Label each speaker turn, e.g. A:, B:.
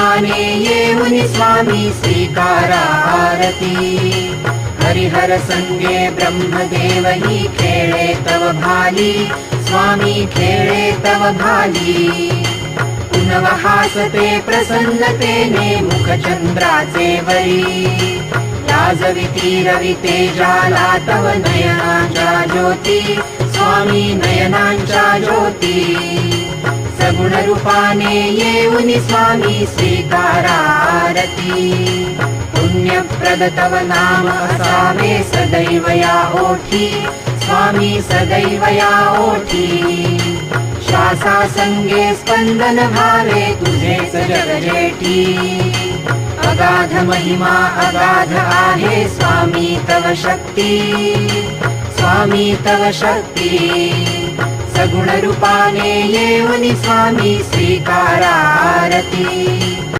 A: आने येऊनी स्वामी स्वीकारा आरती। हरिहर संगे ब्रह्मदेव ही खेळे तव भाली, स्वामी खेळे तव भाली। पुनव हासते प्रसन्नतेने मुखचंद्राचे वरी, लाजविती रवी तेजाला तव नयनांच्या ज्योती, स्वामी नयनांच्या ज्योती। सगुण रूपाने येऊनी स्वामी स्वीकारा आरती। पुण्यप्रद तव नाम असावे सदैव या ओठी, स्वामी सदैव या ओठी। श्वासा संगे स्पंदन भावे तुझेच जगजेठी, अगाध महिमा अगाध आहे स्वामी तव शक्ती, स्वामी तव शक्ती। सगुण रूपाने येऊनी स्वामी स्वीकारा आरती।